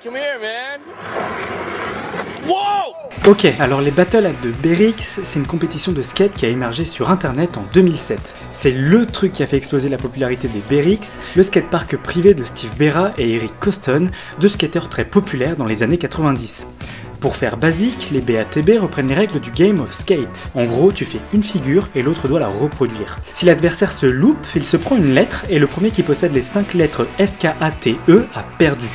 come here, man. Wow! Ok, alors les Battle at the BRX, c'est une compétition de skate qui a émergé sur internet en 2007. C'est le truc qui a fait exploser la popularité des BRX, le skatepark privé de Steve Berra et Eric Coston, deux skateurs très populaires dans les années 90. Pour faire basique, les BATB reprennent les règles du Game of Skate. En gros, tu fais une figure et l'autre doit la reproduire. Si l'adversaire se loupe, il se prend une lettre et le premier qui possède les 5 lettres SKATE a perdu.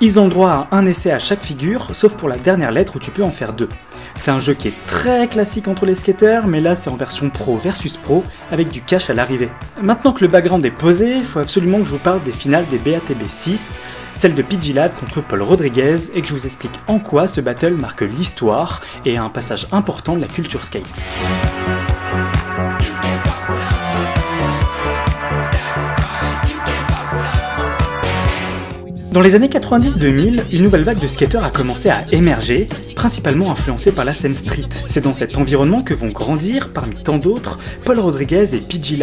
Ils ont le droit à un essai à chaque figure, sauf pour la dernière lettre où tu peux en faire 2. C'est un jeu qui est très classique entre les skateurs, mais là c'est en version pro versus pro, avec du cash à l'arrivée. Maintenant que le background est posé, il faut absolument que je vous parle des finales des BATB 6, celle de Pidgey contre Paul Rodriguez, et que je vous explique en quoi ce battle marque l'histoire et un passage important de la culture skate. Dans les années 90-2000, une nouvelle vague de skateurs a commencé à émerger, principalement influencée par la scène street. C'est dans cet environnement que vont grandir, parmi tant d'autres, Paul Rodriguez et Pidgey.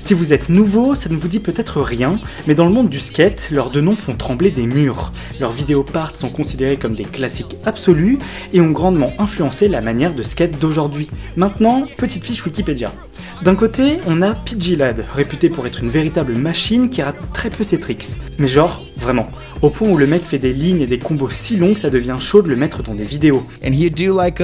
Si vous êtes nouveau, ça ne vous dit peut-être rien, mais dans le monde du skate, leurs deux noms font trembler des murs. Leurs vidéos parts sont considérées comme des classiques absolus et ont grandement influencé la manière de skate d'aujourd'hui. Maintenant, petite fiche Wikipédia. D'un côté, on a Pidgey, réputé pour être une véritable machine qui rate très peu ses tricks. Mais genre, vraiment, au point où le mec fait des lignes et des combos si longs que ça devient chaud de le mettre dans des vidéos. And he'd do like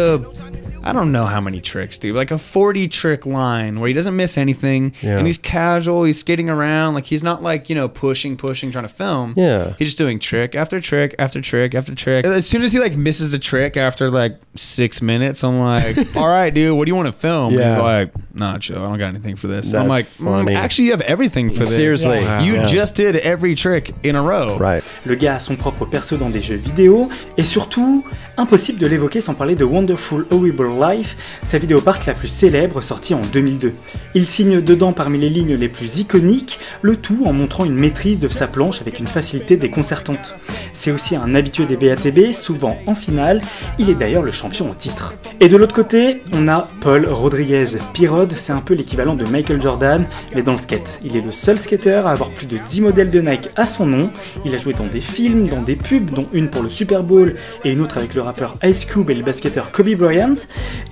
I don't know how many tricks, dude. Like a 40 trick line where he doesn't miss anything. Yeah. And he's casual, he's skating around. Like he's not like, you know, pushing, trying to film. Yeah. He's just doing trick after trick after trick after trick. As soon as he like misses a trick after like 6 minutes, I'm like, all right, dude, what do you want to film? Yeah. He's like, nah, chill, I don't got anything for this. That's I'm like, funny. actually, you have everything for this. Seriously. Wow. You Yeah. just did every trick in a row. Right. Le gars a son propre perso dans des jeux vidéo, et surtout, impossible de l'évoquer sans parler de Wonderful Horrible Life, sa vidéopark la plus célèbre sortie en 2002. Il signe dedans parmi les lignes les plus iconiques, le tout en montrant une maîtrise de sa planche avec une facilité déconcertante. C'est aussi un habitué des BATB, souvent en finale, il est d'ailleurs le champion en titre. Et de l'autre côté, on a Paul Rodriguez. P-Rod, c'est un peu l'équivalent de Michael Jordan, mais dans le skate. Il est le seul skateur à avoir plus de 10 modèles de Nike à son nom, il a joué dans des films, dans des pubs, dont une pour le Super Bowl et une autre avec le rappeur Ice Cube et le basketteur Kobe Bryant,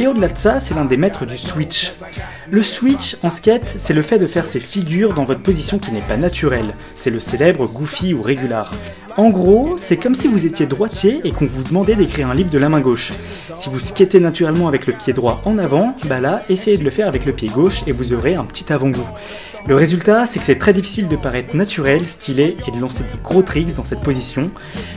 et au-delà de ça, c'est l'un des maîtres du switch. Le switch en skate, c'est le fait de faire ses figures dans votre position qui n'est pas naturelle. C'est le célèbre goofy ou régular. En gros, c'est comme si vous étiez droitier et qu'on vous demandait d'écrire un livre de la main gauche. Si vous skatez naturellement avec le pied droit en avant, bah là, essayez de le faire avec le pied gauche et vous aurez un petit avant-goût. Le résultat, c'est que c'est très difficile de paraître naturel, stylé et de lancer des gros tricks dans cette position,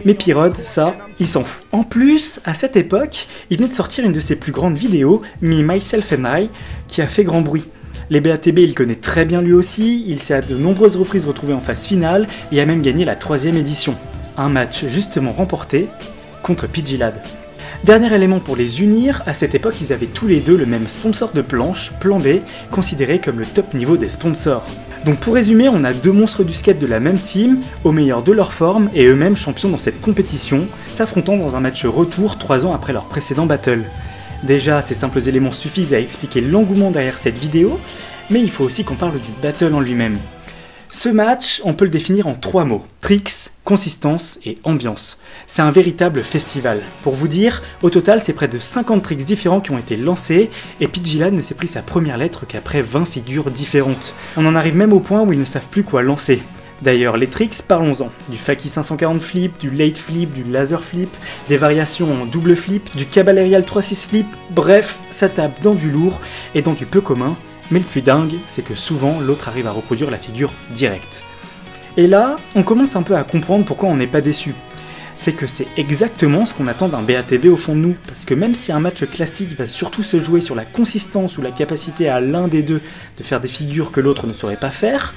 mais P-Rod, ça, il s'en fout. En plus, à cette époque, il venait de sortir une de ses plus grandes vidéos, Me, Myself and I, qui a fait grand bruit. Les BATB, il connaît très bien lui aussi, il s'est à de nombreuses reprises retrouvé en phase finale et a même gagné la 3e édition. Un match justement remporté contre Pidgey. Dernier élément pour les unir, à cette époque ils avaient tous les deux le même sponsor de planche, Plan B, considéré comme le top niveau des sponsors. Donc pour résumer, on a deux monstres du skate de la même team, au meilleur de leur forme et eux-mêmes champions dans cette compétition, s'affrontant dans un match retour 3 ans après leur précédent battle. Déjà, ces simples éléments suffisent à expliquer l'engouement derrière cette vidéo, mais il faut aussi qu'on parle du battle en lui-même. Ce match, on peut le définir en 3 mots, tricks, consistance et ambiance. C'est un véritable festival. Pour vous dire, au total, c'est près de 50 tricks différents qui ont été lancés, et Pidgey ne s'est pris sa première lettre qu'après 20 figures différentes. On en arrive même au point où ils ne savent plus quoi lancer. D'ailleurs, les tricks, parlons-en. Du Fakie 540 flip, du late flip, du laser flip, des variations en double flip, du Caballerial 3-6 flip, bref, ça tape dans du lourd et dans du peu commun, mais le plus dingue, c'est que souvent, l'autre arrive à reproduire la figure directe. Et là, on commence un peu à comprendre pourquoi on n'est pas déçu. C'est que c'est exactement ce qu'on attend d'un BATB au fond de nous, parce que même si un match classique va surtout se jouer sur la consistance ou la capacité à l'un des deux de faire des figures que l'autre ne saurait pas faire,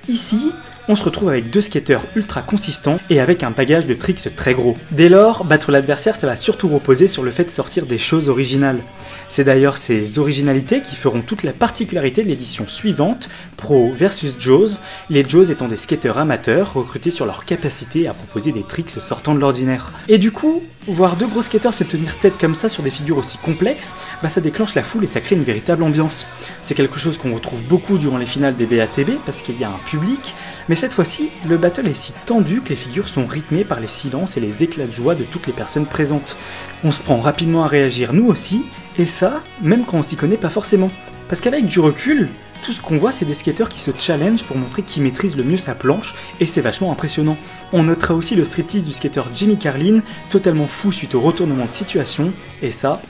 ici, on se retrouve avec deux skateurs ultra consistants et avec un bagage de tricks très gros. Dès lors, battre l'adversaire, ça va surtout reposer sur le fait de sortir des choses originales. C'est d'ailleurs ces originalités qui feront toute la particularité de l'édition suivante, Pro versus Joes, les Joes étant des skateurs amateurs recrutés sur leur capacité à proposer des tricks sortant de l'ordinaire. Et du coup, Voir deux gros skateurs se tenir tête comme ça sur des figures aussi complexes, bah ça déclenche la foule et ça crée une véritable ambiance. C'est quelque chose qu'on retrouve beaucoup durant les finales des BATB parce qu'il y a un public, mais cette fois-ci, le battle est si tendu que les figures sont rythmées par les silences et les éclats de joie de toutes les personnes présentes. On se prend rapidement à réagir nous aussi, et ça, même quand on s'y connaît pas forcément. Parce qu'avec du recul, tout ce qu'on voit c'est des skateurs qui se challenge pour montrer qui maîtrise le mieux sa planche, et c'est vachement impressionnant. On notera aussi le striptease du skateur Jimmy Carlin, totalement fou suite au retournement de situation, et ça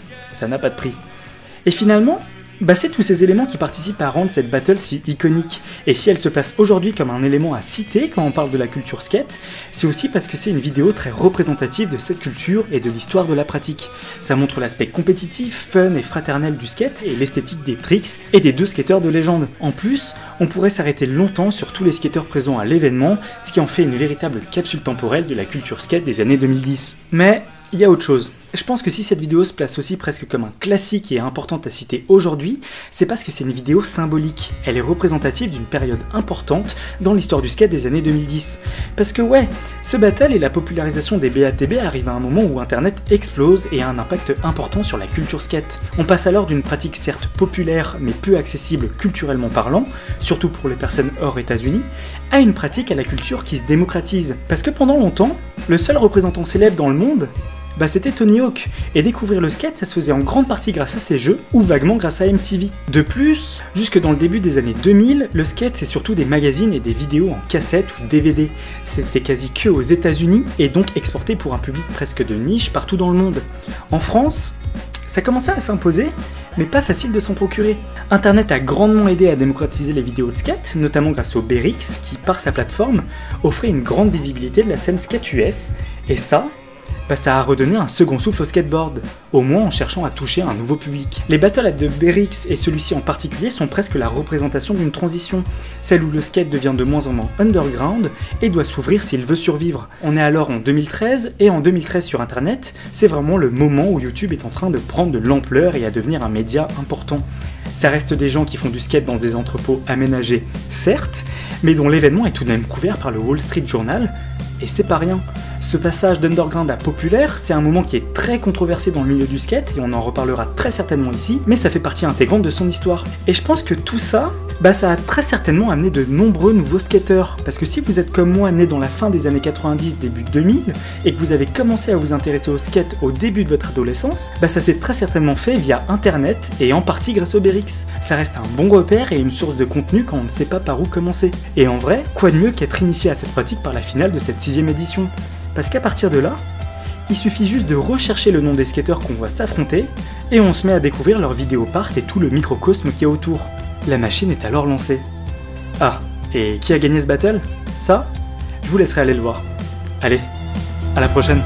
n'a pas de prix. Et finalement, bah c'est tous ces éléments qui participent à rendre cette battle si iconique. Et si elle se place aujourd'hui comme un élément à citer quand on parle de la culture skate, c'est aussi parce que c'est une vidéo très représentative de cette culture et de l'histoire de la pratique. Ça montre l'aspect compétitif, fun et fraternel du skate et l'esthétique des tricks et des deux skateurs de légende. En plus, on pourrait s'arrêter longtemps sur tous les skateurs présents à l'événement, ce qui en fait une véritable capsule temporelle de la culture skate des années 2010. Mais il y a autre chose. Je pense que si cette vidéo se place aussi presque comme un classique et importante à citer aujourd'hui, c'est parce que c'est une vidéo symbolique. Elle est représentative d'une période importante dans l'histoire du skate des années 2010. Parce que ouais, ce battle et la popularisation des BATB arrivent à un moment où Internet explose et a un impact important sur la culture skate. On passe alors d'une pratique certes populaire mais peu accessible culturellement parlant, surtout pour les personnes hors États-Unis, à une pratique à la culture qui se démocratise. Parce que pendant longtemps, le seul représentant célèbre dans le monde, bah c'était Tony Hawk, et découvrir le skate ça se faisait en grande partie grâce à ses jeux, ou vaguement grâce à MTV. De plus, jusque dans le début des années 2000, le skate c'est surtout des magazines et des vidéos en cassette ou DVD. C'était quasi que aux États-Unis, et donc exporté pour un public presque de niche partout dans le monde. En France, ça commençait à s'imposer, mais pas facile de s'en procurer. Internet a grandement aidé à démocratiser les vidéos de skate, notamment grâce au BRX, qui par sa plateforme, offrait une grande visibilité de la scène skate US, et ça a redonné un second souffle au skateboard, au moins en cherchant à toucher un nouveau public. Les battles de BRX et celui-ci en particulier sont presque la représentation d'une transition, celle où le skate devient de moins en moins underground et doit s'ouvrir s'il veut survivre. On est alors en 2013, et en 2013 sur internet, c'est vraiment le moment où YouTube est en train de prendre de l'ampleur et à devenir un média important. Ça reste des gens qui font du skate dans des entrepôts aménagés, certes, mais dont l'événement est tout de même couvert par le Wall Street Journal, et c'est pas rien. Ce passage d'underground à populaire, c'est un moment qui est très controversé dans le milieu du skate, et on en reparlera très certainement ici, mais ça fait partie intégrante de son histoire. Et je pense que tout ça, ça a très certainement amené de nombreux nouveaux skateurs, parce que si vous êtes comme moi né dans la fin des années 90, début 2000, et que vous avez commencé à vous intéresser au skate au début de votre adolescence, ça s'est très certainement fait via internet, et en partie grâce au BRX. Ça reste un bon repère et une source de contenu quand on ne sait pas par où commencer. Et en vrai, quoi de mieux qu'être initié à cette pratique par la finale de cette 6ème édition? Parce qu'à partir de là, il suffit juste de rechercher le nom des skateurs qu'on voit s'affronter, et on se met à découvrir leur vidéo part et tout le microcosme qu'il y a autour. La machine est alors lancée. Ah, et qui a gagné ce battle? Ça, je vous laisserai aller le voir. Allez, à la prochaine.